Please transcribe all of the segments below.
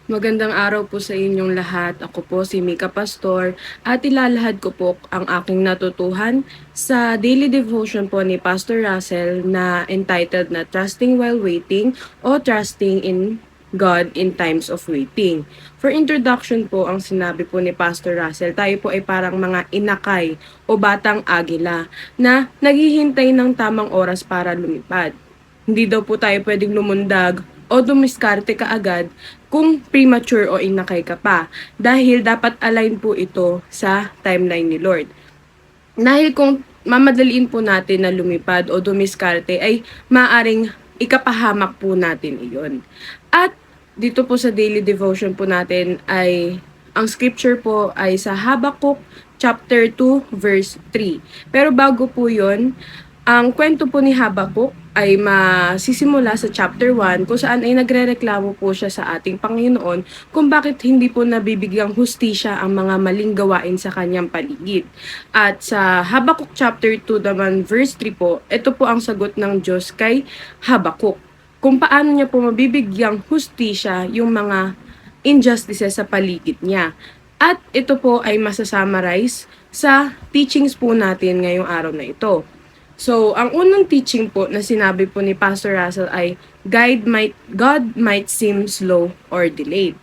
Magandang araw po sa inyong lahat. Ako po si Mika Pastor at ilalahad ko po ang aking natutuhan sa daily devotion po ni Pastor Russell na entitled na Trusting While Waiting o Trusting in God in Times of Waiting. For introduction po, ang sinabi po ni Pastor Russell, tayo po ay parang mga inakay o batang agila na naghihintay ng tamang oras para lumipad. Hindi daw po tayo pwedeng lumundag o dumiskarte kaagad kung premature o inakay ka pa dahil dapat align po ito sa timeline ni Lord. Dahil kung mamadaliin po natin na lumipad o dumiskarte ay maaring ikapahamak po natin iyon. At dito po sa daily devotion po natin ay ang scripture po ay sa Habakuk chapter 2 verse 3. Pero bago po 'yon, ang kwento po ni Habakuk ay masisimula sa chapter 1 kung saan ay nagrereklamo po siya sa ating Panginoon kung bakit hindi po nabibigyang hustisya ang mga maling gawain sa kanyang paligid. At sa Habakuk chapter 2 naman verse 3 po, ito po ang sagot ng Diyos kay Habakuk. Kung paano niya po mabibigyang hustisya yung mga injustices sa paligid niya. At ito po ay masasummarize sa teachings po natin ngayong araw na ito. So, ang unang teaching po na sinabi po ni Pastor Russell ay God might seem slow or delayed.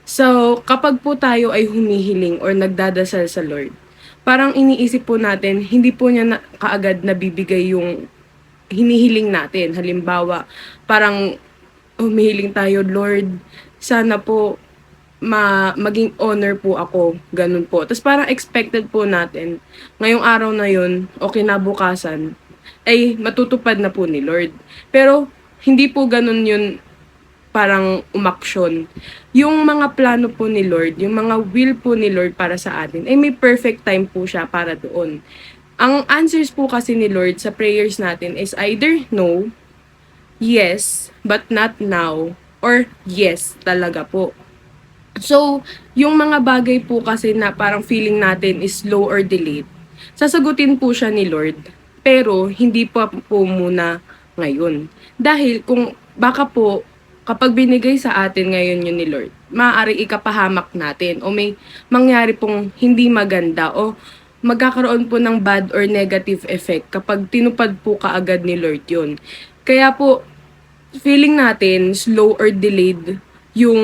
So, kapag po tayo ay humihiling or nagdadasal sa Lord, parang iniisip po natin, hindi po niya kaagad nabibigay yung hinihiling natin. Halimbawa, parang humihiling tayo, Lord, sana po maging honor po ako, ganun po. Tapos parang expected po natin, ngayong araw na yun, o kinabukasan, ay matutupad na po ni Lord. Pero, hindi po ganun yun parang umaksyon. Yung mga plano po ni Lord, yung mga will po ni Lord para sa atin, ay may perfect time po siya para doon. Ang answers po kasi ni Lord sa prayers natin is either no, yes, but not now, or yes talaga po. So, yung mga bagay po kasi na parang feeling natin is slow or delayed, sasagutin po siya ni Lord, pero hindi pa po muna ngayon. Dahil kung baka po, kapag binigay sa atin ngayon yun ni Lord, maaari ikapahamak natin o may mangyari pong hindi maganda o magkakaroon po ng bad or negative effect kapag tinupad po kaagad ni Lord yun. Kaya po, feeling natin slow or delayed yung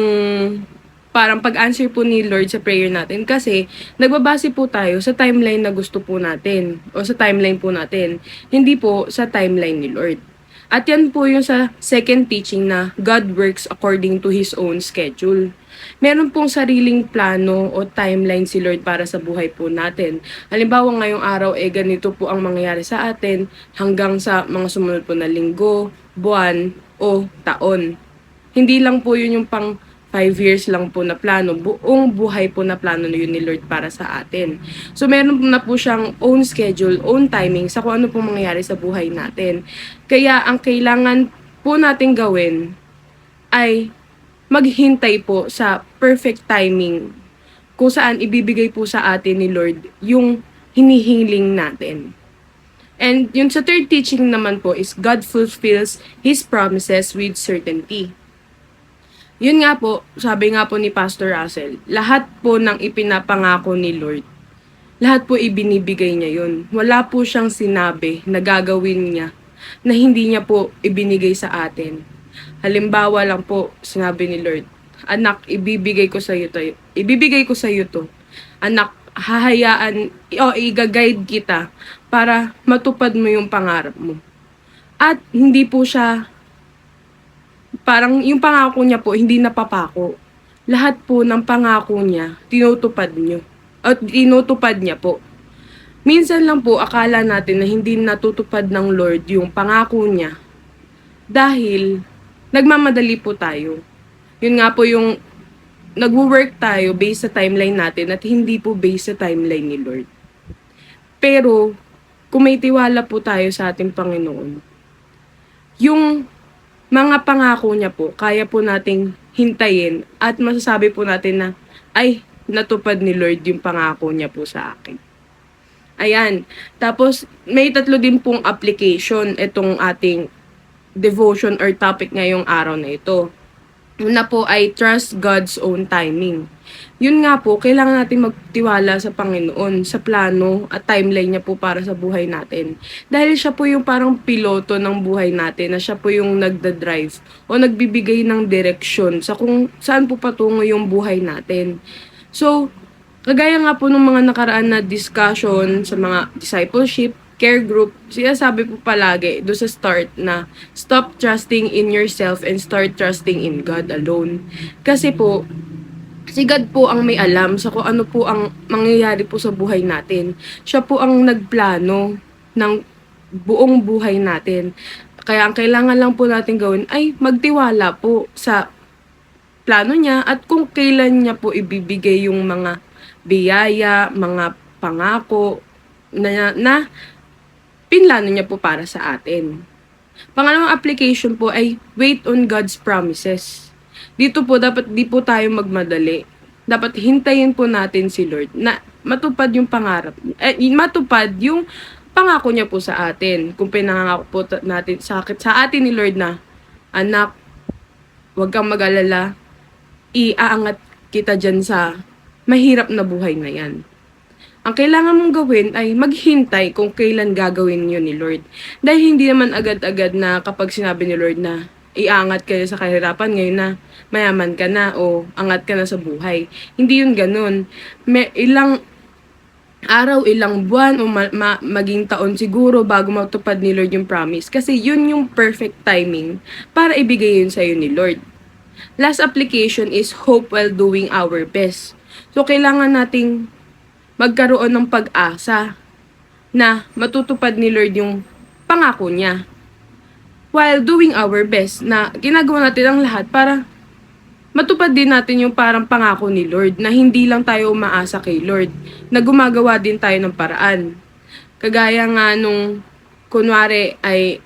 parang pag-answer po ni Lord sa prayer natin kasi nagbabase po tayo sa timeline na gusto po natin o sa timeline po natin, hindi po sa timeline ni Lord. At yan po yung sa second teaching na God works according to His own schedule. Meron pong sariling plano o timeline si Lord para sa buhay po natin. Halimbawa ngayong araw ganito po ang mangyayari sa atin hanggang sa mga sumunod po na linggo, buwan o taon. Hindi lang po yun yung pang 5 years lang po na plano, buong buhay po na plano na yun ni Lord para sa atin. So meron na po siyang own schedule, own timing sa kung ano po mangyayari sa buhay natin. Kaya ang kailangan po nating gawin ay maghintay po sa perfect timing kung saan ibibigay po sa atin ni Lord yung hinihiling natin. And yung sa third teaching naman po is God fulfills His promises with certainty. Yun nga po, sabi nga po ni Pastor Russell, lahat po ng ipinapangako ni Lord, lahat po ibinibigay niya yun. Wala po siyang sinabi na gagawin niya na hindi niya po ibinigay sa atin. Halimbawa lang po, sinabi ni Lord, anak, ibibigay ko sa iyo to. Ibibigay ko sa iyo to. Anak, hahayaan o i-guide kita para matupad mo yung pangarap mo. At hindi po siya parang yung pangako niya po, hindi napapako. Lahat po ng pangako niya, tinutupad niyo. At tinutupad niya po. Minsan lang po, akala natin na hindi natutupad ng Lord yung pangako niya. Dahil, nagmamadali po tayo. Yun nga po yung nagwo-work tayo based sa timeline natin at hindi po based sa timeline ni Lord. Pero, kung may tiwala po tayo sa ating Panginoon, yung mga pangako niya po, kaya po nating hintayin at masasabi po natin na, ay, natupad ni Lord yung pangako niya po sa akin. Ayan. Tapos, may tatlo din pong application itong ating devotion or topic ngayong araw na ito. Una po ay trust God's own timing. Yun nga po, kailangan natin magtiwala sa Panginoon, sa plano at timeline niya po para sa buhay natin. Dahil siya po yung parang piloto ng buhay natin, na siya po yung nagda-drive o nagbibigay ng direksyon sa kung saan po patungo yung buhay natin. So, kagaya nga po ng mga nakaraan na discussion sa mga discipleship, care group, sinasabi po palagi do sa start na stop trusting in yourself and start trusting in God alone. Kasi po, si God po ang may alam sa kung ano po ang mangyayari po sa buhay natin. Siya po ang nagplano ng buong buhay natin. Kaya ang kailangan lang po natin gawin ay magtiwala po sa plano niya at kung kailan niya po ibibigay yung mga biyaya, mga pangako na pinlano niya po para sa atin. Pangalawang application po ay wait on God's promises. Dito po dapat di po tayo magmadali. Dapat hintayin po natin si Lord na matupad yung pangarap, matupad yung pangako niya po sa atin. Kung pinangako po natin sa atin ni Lord na, anak, huwag kang mag-alala, iaangat kita dyan sa mahirap na buhay na yan. Ang kailangan mong gawin ay maghintay kung kailan gagawin yun ni Lord. Dahil hindi naman agad-agad na kapag sinabi ni Lord na iangat ka sa kahirapan ngayon na mayaman ka na o angat ka na sa buhay. Hindi yun ganun. May ilang araw, ilang buwan o maging taon siguro bago matupad ni Lord yung promise. Kasi yun yung perfect timing para ibigay yun sa'yo ni Lord. Last application is hope while doing our best. So, kailangan nating magkaroon ng pag-asa na matutupad ni Lord yung pangako niya. While doing our best, na ginagawa natin ang lahat para matupad din natin yung parang pangako ni Lord, na hindi lang tayo umaasa kay Lord, na gumagawa din tayo ng paraan. Kagaya nga nung, kunwari ay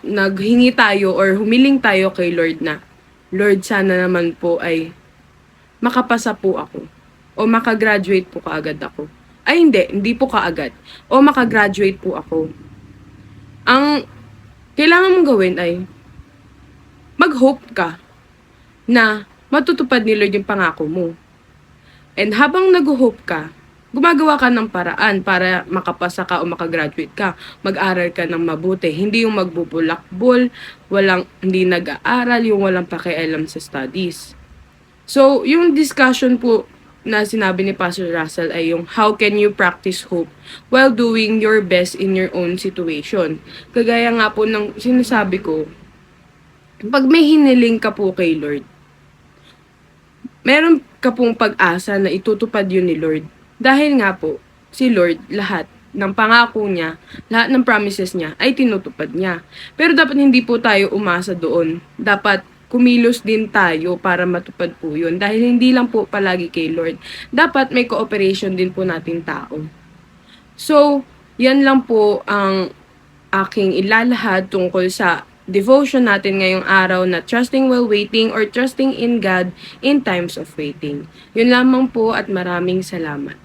naghingi tayo or humiling tayo kay Lord na, Lord, sana naman po ay makapasa po ako. O makagraduate po kaagad ako. Ay hindi po kaagad. O makagraduate po ako. Ang kailangan mong gawin ay mag-hope ka na matutupad ni Lord yung pangako mo. And habang nag-hope ka, gumagawa ka ng paraan para makapasa ka o makagraduate ka. Mag-aral ka ng mabuti. Hindi yung magbubulakbol, hindi nag-aaral, yung walang pakialam sa studies. So, yung discussion po na sinabi ni Pastor Russell ay yung how can you practice hope while doing your best in your own situation. Kagaya nga po ng sinasabi ko, pag may hiniling ka po kay Lord, meron ka pong pag-asa na itutupad yun ni Lord. Dahil nga po, si Lord, lahat ng pangako niya, lahat ng promises niya ay tinutupad niya. Pero dapat hindi po tayo umasa doon. Dapat kumilos din tayo para matupad po yun. Dahil hindi lang po palagi kay Lord. Dapat may cooperation din po natin tao. So, yan lang po ang aking ilalahad tungkol sa devotion natin ngayong araw na trusting while waiting or trusting in God in times of waiting. Yun lamang po at maraming salamat.